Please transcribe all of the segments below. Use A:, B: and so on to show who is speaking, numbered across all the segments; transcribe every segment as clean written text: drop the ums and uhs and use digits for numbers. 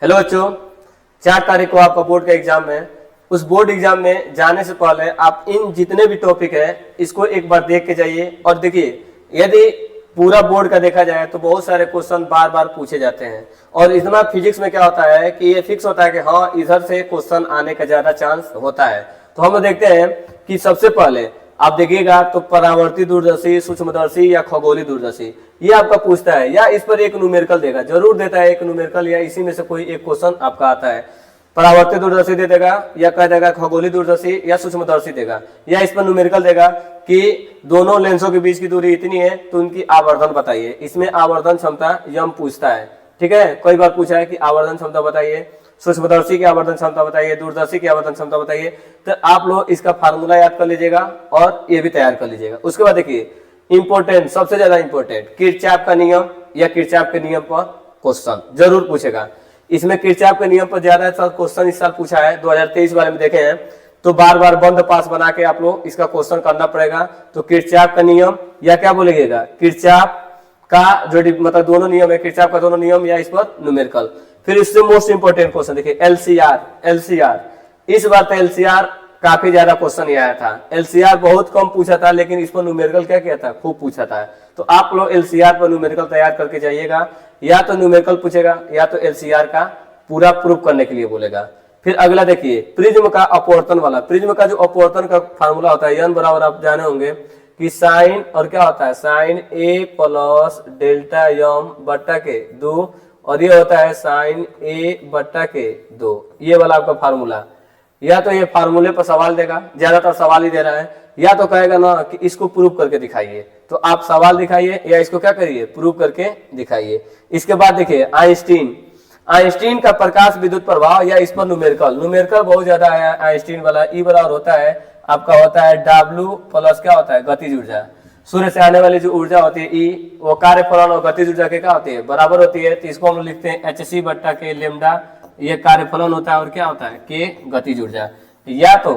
A: Hello बच्चों, 4 तारीख को आपका बोर्ड का एग्जाम है। उस बोर्ड एग्जाम में जाने से पहले आप इन जितने भी टॉपिक है इसको एक बार देख के जाइए। और देखिए, यदि पूरा बोर्ड का देखा जाए तो बहुत सारे क्वेश्चन बार बार पूछे जाते हैं। और इसमें फिजिक्स में क्या होता है कि ये फिक्स होता है कि हाँ इधर से क्वेश्चन आने का ज्यादा चांस होता है। तो हम लोग देखते हैं कि सबसे पहले आप देखिएगा तो परावर्ती दूरदर्शी, सूक्ष्मदर्शी या खगोलीय दूरदर्शी ये आपका पूछता है, या इस पर एक न्यूमेरिकल देगा, जरूर देता है एक न्यूमेरिकल, या इसी में से कोई एक क्वेश्चन आपका आता है। परावर्ती दूरदर्शी दे देगा, या कह देगा खगोलीय दूरदर्शी या सूक्ष्मदर्शी देगा, या इस पर न्यूमेरिकल देगा कि दोनों लेंसों के बीच की दूरी इतनी है तो उनकी आवर्धन बताइए। इसमें आवर्धन क्षमता यम पूछता है, ठीक है। कई बार पूछा है कि आवर्धन क्षमता बताइए, सूक्ष्मदर्शी की आवर्धन क्षमता बताइए, दूरदर्शी की आवर्धन क्षमता बताइए। तो आप लोग इसका फार्मूला याद कर लीजिएगा और ये भी तैयार कर लीजिएगा। उसके बाद देखिए इंपॉर्टेंट, सबसे ज्यादा इंपॉर्टेंट किरचॉफ का नियम या किरचॉफ के नियम पर क्वेश्चन जरूर पूछेगा। इसमें किरचॉफ के नियम पर ज्यादा क्वेश्चन इस साल पूछा है, 2023 वाले में देखे हैं। तो बार बार बंद पास बना के आप लोग इसका क्वेश्चन करना पड़ेगा। तो किरचॉफ का नियम या क्या बोलेगा, किरचॉफ का जो मतलब दोनों नियम है, किरचॉफ का दोनों नियम, या इस पर न्यूमेरिकल। फिर इससे मोस्ट इंपोर्टेंट क्वेश्चन देखिए एलसीआर। इस बार तो एलसीआर काफी ज्यादा क्वेश्चन आया था। एलसीआर बहुत कम पूछा था, लेकिन इस पर न्यूमेरिकल क्या किया था, खूब पूछा था। तो आप लोग एलसीआर पर न्यूमेरिकल तैयार करके जाइएगा। या तो न्यूमेरिकल पूछेगा या तो एलसीआर का पूरा प्रूफ करने के लिए बोलेगा। फिर अगला देखिए प्रिज्म का अपवर्तन वाला। प्रिज्म का जो अपवर्तन का फार्मूला होता है, एन बराबर आप जाने होंगे कि साइन और क्या होता है, साइन ए प्लस डेल्टा यम बट्टा के 2, और ये होता है साइन ए बट्टा के 2। ये वाला आपका फार्मूला। या तो ये फार्मूले पर सवाल देगा, ज्यादातर सवाल ही दे रहा है, या तो कहेगा ना कि इसको प्रूव करके दिखाइए। तो आप सवाल दिखाइए या इसको क्या करिए, प्रूव करके दिखाइए। इसके बाद देखिए आइंस्टीन का प्रकाश विद्युत प्रभाव, या इस पर न्यूमेरिकल बहुत ज्यादा आया आइंस्टीन वाला। ई बराबर होता है आपका होता है W प्लस क्या होता है, गतिज ऊर्जा। सूर्य से आने वाली जो ऊर्जा होती है ई, वो कार्यफलन और गतिज ऊर्जा के क्या होती है, बराबर होती है। तो इसको हम लिखते हैं hc बट्टा के लेमडा, ये कार्यफलन होता है और क्या होता है के गतिज ऊर्जा। या तो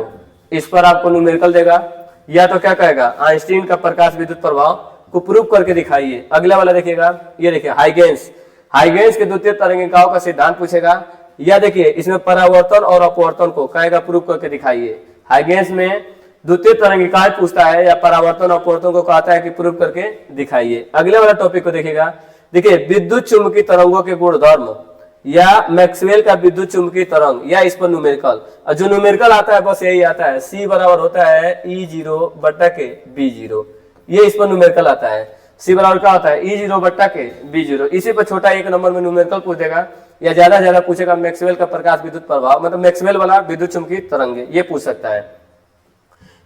A: इस पर आपको न्यूमेरिकल देगा, या तो क्या कहेगा आइंस्टीन का प्रकाश विद्युत प्रभाव को प्रूव करके दिखाइए। अगला वाला देखिएगा, ये देखिए हाइगेंस के द्वितीय तरंगिकाओं का सिद्धांत पूछेगा। या देखिए इसमें परावर्तन और अपवर्तन को कहेगा प्रूव करके दिखाइए। हाइगेंस में द्वितीय तरंगिकाएं पूछता है, या परावर्तन अपवर्तन को कहता है कि प्रूव करके दिखाइए। अगले वाला टॉपिक को देखिएगा, देखिए विद्युत चुंबकीय तरंगों के गुणधर्म, या मैक्सवेल का विद्युत चुंबकीय तरंग, या इस पर न्यूमेरिकल। और जो न्यूमेरिकल आता है बस यही आता है, C बराबर होता है E0 बट्टा के B0। ये इस पर न्यूमेरिकल आता है। C बराबर क्या होता है, E0 बट्टा के B0। इसी पर छोटा 1 नंबर में न्यूमेरिकल पूछ देगा, या ज्यादा पूछेगा मैक्सवेल का प्रकाश विद्युत प्रभाव, मतलब मैक्सवेल वाला विद्युत चुंबकीय तरंग, ये पूछ सकता है।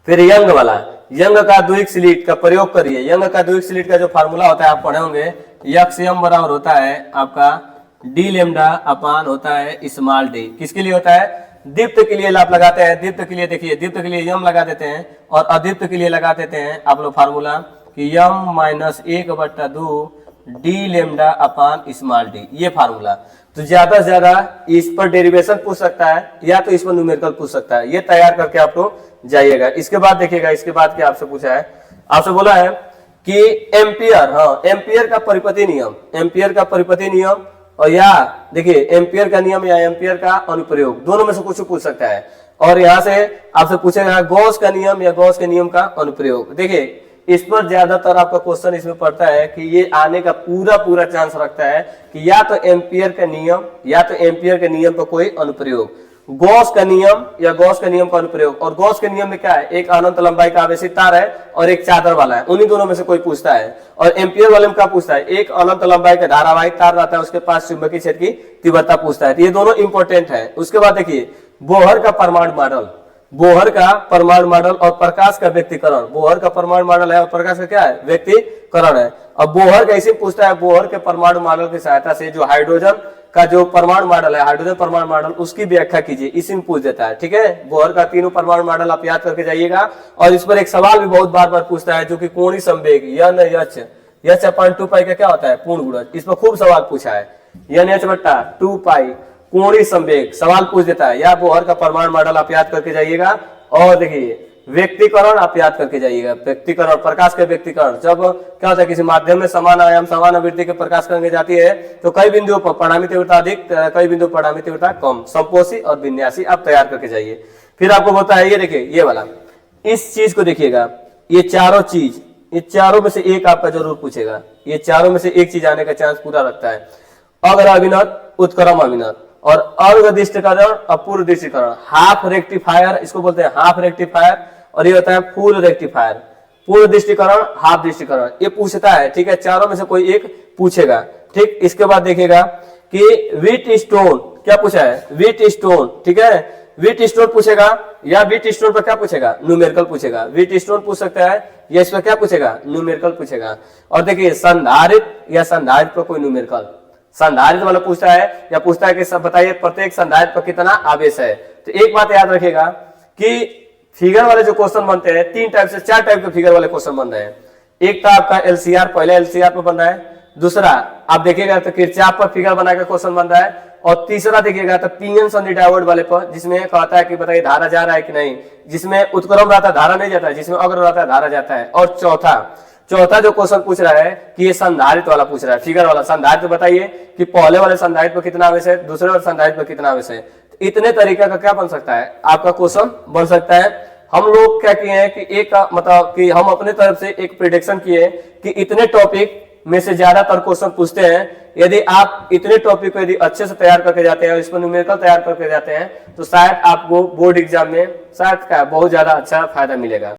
A: फिर यंग वाला, यंग का द्विक स्लिट का प्रयोग करिए। यंग का द्विक स्लिट का जो फार्मूला होता है आप पढ़े होंगे, यम बराबर होता है आपका डी लेमडा अपान होता है स्मॉल डी। किसके लिए होता है, दीप्त के लिए आप लगाते हैं। दीप्त के लिए देखिए, दीप्त के लिए यम लगा देते हैं, और अदीप्त के लिए लगा देते हैं आप लोग फार्मूला कि m minus 1/2 D lambda upon small d, ये फार्मूला। तो ज्यादा से ज्यादा इस पर डेरिवेशन पूछ सकता है, या तो इस पर न्यूमेरिकल पूछ सकता है। ये तैयार करके आप लोग जाइएगा। इसके बाद देखिएगा, इसके बाद क्या आपसे पूछा है, आपसे बोला है कि एम्पियर, हाँ एम्पियर का परिपति नियम, एम्पियर का परिपति नियम, और या देखिए एम्पियर का नियम या एम्पियर का अनुप्रयोग, दोनों में से कुछ पूछ सकता है। और यहाँ से आपसे पूछेगा गॉस का नियम या गॉस के नियम का अनुप्रयोग। देखिए इस पर ज्यादातर आपका क्वेश्चन इसमें पड़ता है कि ये आने का पूरा चांस रखता है कि या तो एम्पियर का नियम या तो एम्पियर के नियम पर कोई अनुप्रयोग, गॉस का नियम या गॉस के नियम का अनुप्रयोग। और गॉस के नियम में क्या है, एक अनंत लंबाई का आवेशित तार है और एक चादर वाला है, उन्हीं दोनों में से कोई पूछता है। और एम्पियर वाले में क्या पूछता है, एक अनंत लंबाई का धारावाहिक तार रहता है, उसके पास चुंबकीय क्षेत्र की तीव्रता पूछता है। तो ये दोनों इंपॉर्टेंट है। उसके बाद देखिए बोहर का परमाणु मॉडल, बोहर का परमाणु मॉडल और प्रकाश का व्यक्तीकरण। बोहर का परमाणु मॉडल है और प्रकाश का क्या है, व्यक्तीकरण है। अब बोहर कैसे पूछता है, बोहर के परमाणु मॉडल की सहायता से जो हाइड्रोजन का जो परमाणु मॉडल है, हाइड्रोजन परमाणु मॉडल, उसकी व्याख्या कीजिए, इसी में पूछ देता है। ठीक है, बोहर का तीनों परमाणु मॉडल आप याद करके जाइएगा। और इस पर एक सवाल भी बहुत बार पूछता है, जो कि कोणीय संवेग यच अपान 2 पाई का क्या होता है, पूर्ण गुणज। इस पर खूब सवाल पूछा है, NH बट्टा 2 पाई कोणीय संवेग सवाल पूछ देता है। या बोहर का परमाणु मॉडल आप याद करके जाइएगा। और देखिए व्यक्तिकरण आप याद करके जाइएगा। व्यक्तिकरण, प्रकाश के व्यक्तिकरण, जब क्या होता है किसी माध्यम में समान आयाम समान आवृत्ति के प्रकाश करने जाती है तो कई बिंदुओं पर परिणामी तीव्रता अधिक, कई बिंदुओं पर परिणामी तीव्रता कम, संपोषी और विन्यासी आप तैयार करके जाइए। फिर आपको बोलता है ये देखिए ये वाला, इस चीज को देखिएगा, ये चारों चीज, ये चारों में से एक आपका जरूर पूछेगा, ये चारों में से एक चीज आने का चांस पूरा रखता है। अग्र अभिनत, उत्क्रम अभिनत और अर्घ दृष्टिकरण, अपूर्व दृष्टिकरण, हाफ रेक्टिफायर, इसको बोलते हैं हाफ रेक्टिफायर, और ये होता है फुल रेक्टिफायर। पूर्ण दृष्टिकरण, हाफ दृष्टिकरण, ये पूछता है, ठीक है, चारों में से कोई एक पूछेगा। ठीक, इसके बाद देखिएगा कि व्हीट स्टोन, क्या पूछा है, व्हीट स्टोन, ठीक है, व्हीट स्टोन पूछेगा, या व्हीट स्टोन पर क्या पूछेगा, न्यूमेरिकल पूछेगा। व्हीट स्टोन पूछ सकता है, या इस पर क्या पूछेगा, न्यूमेरिकल पूछेगा। और देखिए संधारित या संधारित पर कोई न्यूमेरिकल, संधारित वाला पूछता है या पूछता है कि सब बताइए प्रत्येक संधारित पर कितना आवेश है। तो एक बात याद रखिएगा कि फिगर वाले जो क्वेश्चन बनते हैं, 3 टाइप से 4 टाइप के फिगर वाले क्वेश्चन बन रहे हैं। एक तो आपका एलसीआर, पहले एलसीआर पर बन रहा है, दूसरा आप देखिएगा तो किरचॉफ पर फिगर बना के क्वेश्चन बन रहा है, और तीसरा देखिएगा तो पीएन संधि डायोड वाले पर, जिसमें कहता है कि बताइए धारा जा रहा है कि नहीं, जिसमें उत्क्रम रहता है धारा नहीं जाता है, जिसमें अग्र रहता है धारा जाता है। और चौथा जो क्वेश्चन पूछ रहा है कि ये संधारित वाला पूछ रहा है, फिगर वाला संधारित, बताइए कि पहले वाले संधारित पर कितना आवेश है, दूसरे वाले संधारित पर कितना आवेश है। इतने तरीके का क्या बन सकता है आपका क्वेश्चन बन सकता है। हम लोग क्या किए हैं कि एक मतलब कि हम अपने तरफ से एक प्रिडिक्शन किए कि इतने टॉपिक में से ज्यादातर क्वेश्चन पूछते हैं। यदि आप इतने टॉपिक को यदि अच्छे से तैयार करके जाते हैं और इस पर न्यूमेरिकल तैयार करके जाते हैं तो शायद आपको बोर्ड एग्जाम में शायद बहुत ज्यादा अच्छा फायदा मिलेगा।